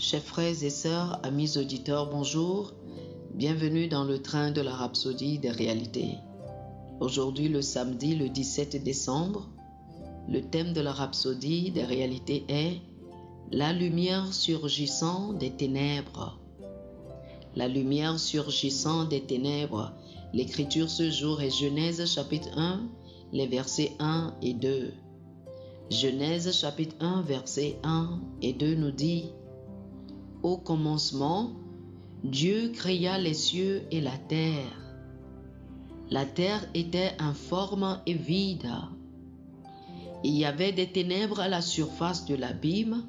Chers frères et sœurs, amis auditeurs, bonjour. Bienvenue dans le train de la rhapsodie des réalités. Aujourd'hui, le samedi, le 17 décembre, le thème de la rhapsodie des réalités est « La lumière surgissant des ténèbres ». La lumière surgissant des ténèbres. L'écriture ce jour est Genèse chapitre 1, les versets 1 et 2. Genèse chapitre 1, versets 1 et 2 nous dit « Au commencement, Dieu créa les cieux et la terre. La terre était informe et vide. Il y avait des ténèbres à la surface de l'abîme,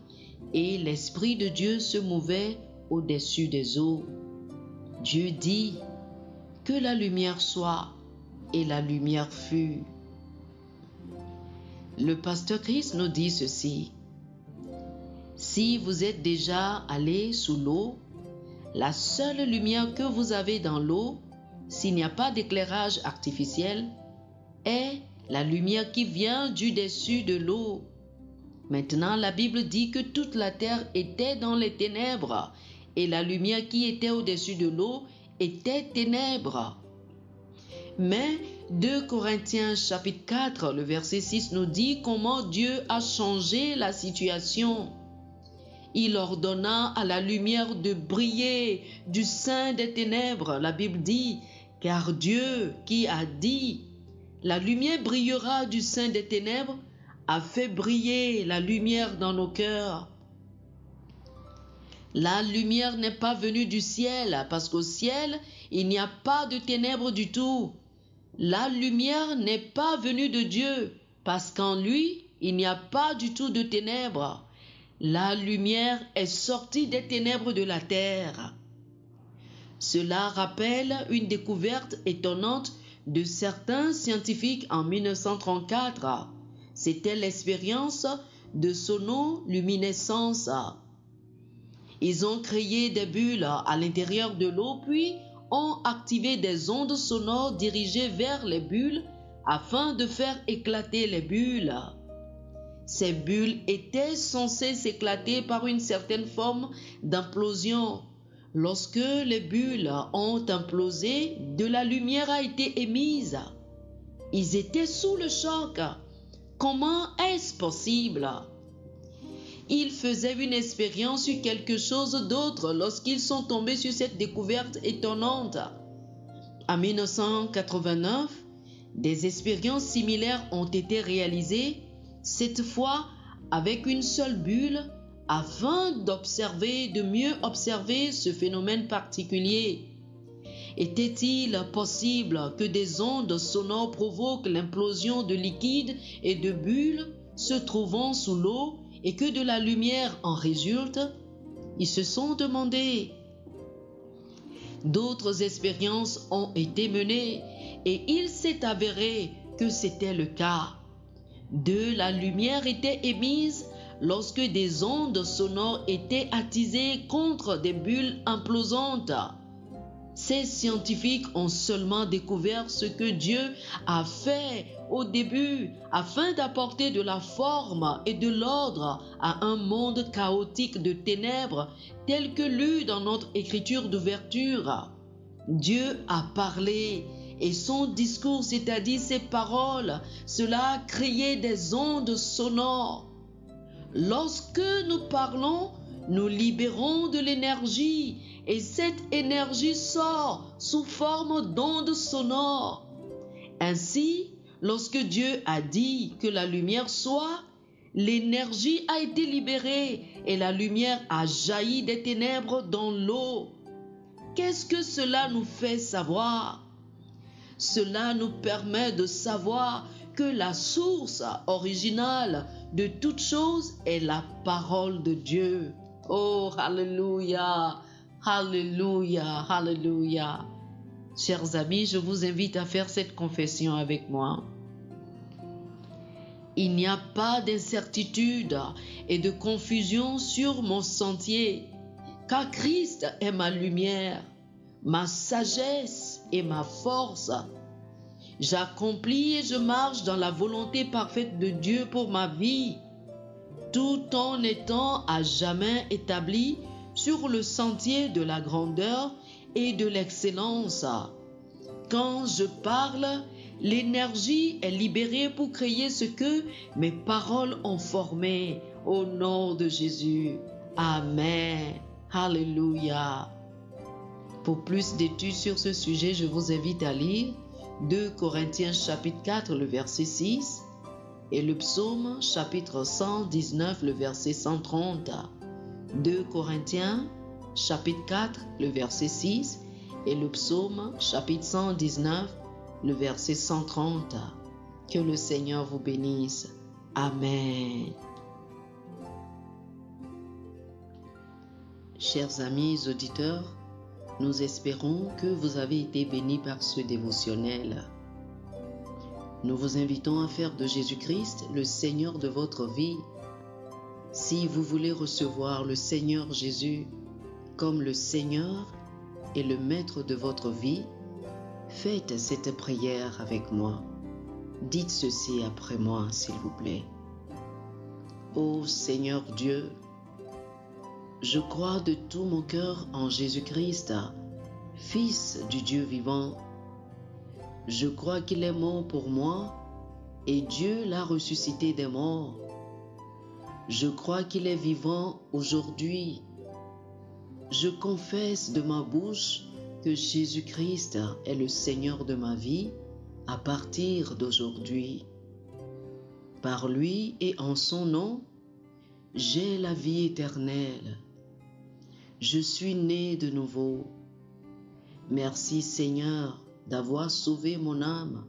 et l'Esprit de Dieu se mouvait au-dessus des eaux. Dieu dit, « Que la lumière soit, et la lumière fut. » Le pasteur Christ nous dit ceci. Si vous êtes déjà allé sous l'eau, la seule lumière que vous avez dans l'eau, s'il n'y a pas d'éclairage artificiel, est la lumière qui vient du dessus de l'eau. Maintenant, la Bible dit que toute la terre était dans les ténèbres et la lumière qui était au-dessus de l'eau était ténèbres. Mais 2 Corinthiens chapitre 4, le verset 6 nous dit comment Dieu a changé la situation. Il ordonna à la lumière de briller du sein des ténèbres. La Bible dit, car Dieu qui a dit, la lumière brillera du sein des ténèbres, a fait briller la lumière dans nos cœurs. La lumière n'est pas venue du ciel, parce qu'au ciel, il n'y a pas de ténèbres du tout. La lumière n'est pas venue de Dieu, parce qu'en lui, il n'y a pas du tout de ténèbres. La lumière est sortie des ténèbres de la terre. Cela rappelle une découverte étonnante de certains scientifiques en 1934. C'était l'expérience de sonoluminescence. Ils ont créé des bulles à l'intérieur de l'eau, puis ont activé des ondes sonores dirigées vers les bulles afin de faire éclater les bulles. Ces bulles étaient censées s'éclater par une certaine forme d'implosion. Lorsque les bulles ont implosé, de la lumière a été émise. Ils étaient sous le choc. Comment est-ce possible? Ils faisaient une expérience sur quelque chose d'autre lorsqu'ils sont tombés sur cette découverte étonnante. En 1989, des expériences similaires ont été réalisées, cette fois avec une seule bulle, afin de mieux observer ce phénomène particulier. Était-il possible que des ondes sonores provoquent l'implosion de liquides et de bulles se trouvant sous l'eau et que de la lumière en résulte? Ils se sont demandé. D'autres expériences ont été menées et il s'est avéré que c'était le cas. De la lumière était émise lorsque des ondes sonores étaient attisées contre des bulles implosantes. Ces scientifiques ont seulement découvert ce que Dieu a fait au début afin d'apporter de la forme et de l'ordre à un monde chaotique de ténèbres tel que lu dans notre écriture d'ouverture. Dieu a parlé. Et son discours, c'est-à-dire ses paroles, cela a créé des ondes sonores. Lorsque nous parlons, nous libérons de l'énergie et cette énergie sort sous forme d'ondes sonores. Ainsi, lorsque Dieu a dit que la lumière soit, l'énergie a été libérée et la lumière a jailli des ténèbres dans l'eau. Qu'est-ce que cela nous fait savoir? Cela nous permet de savoir que la source originale de toute chose est la parole de Dieu. Oh, alléluia, alléluia, alléluia. Chers amis, je vous invite à faire cette confession avec moi. Il n'y a pas d'incertitude et de confusion sur mon sentier, car Christ est ma lumière, ma sagesse et ma force. J'accomplis et je marche dans la volonté parfaite de Dieu pour ma vie, tout en étant à jamais établi sur le sentier de la grandeur et de l'excellence. Quand je parle, l'énergie est libérée pour créer ce que mes paroles ont formé. Au nom de Jésus. Amen. Alléluia. Pour plus d'études sur ce sujet, je vous invite à lire 2 Corinthiens chapitre 4, le verset 6 et le psaume chapitre 119, le verset 130. 2 Corinthiens chapitre 4, le verset 6 et le psaume chapitre 119, le verset 130. Que le Seigneur vous bénisse. Amen. Chers amis auditeurs, nous espérons que vous avez été bénis par ce dévotionnel. Nous vous invitons à faire de Jésus-Christ le Seigneur de votre vie. Si vous voulez recevoir le Seigneur Jésus comme le Seigneur et le Maître de votre vie, faites cette prière avec moi. Dites ceci après moi, s'il vous plaît. Ô Seigneur Dieu, je crois de tout mon cœur en Jésus-Christ, Fils du Dieu vivant. Je crois qu'il est mort pour moi et Dieu l'a ressuscité des morts. Je crois qu'il est vivant aujourd'hui. Je confesse de ma bouche que Jésus-Christ est le Seigneur de ma vie à partir d'aujourd'hui. Par lui et en son nom, j'ai la vie éternelle. Je suis né de nouveau. Merci Seigneur d'avoir sauvé mon âme.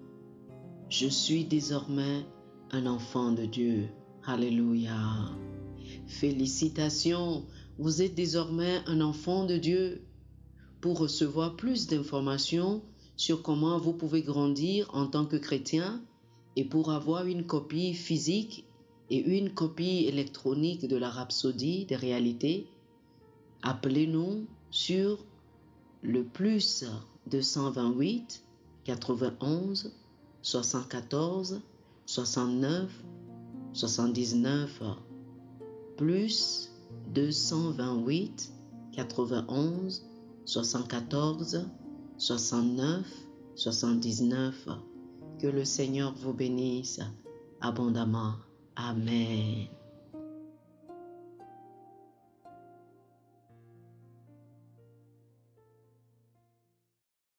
Je suis désormais un enfant de Dieu. Alléluia. Félicitations, vous êtes désormais un enfant de Dieu. Pour recevoir plus d'informations sur comment vous pouvez grandir en tant que chrétien et pour avoir une copie physique et une copie électronique de la Rhapsodie des réalités, appelez-nous sur le plus 228 91 74 69 79 plus 228 91 74 69 79. Que le Seigneur vous bénisse abondamment. Amen.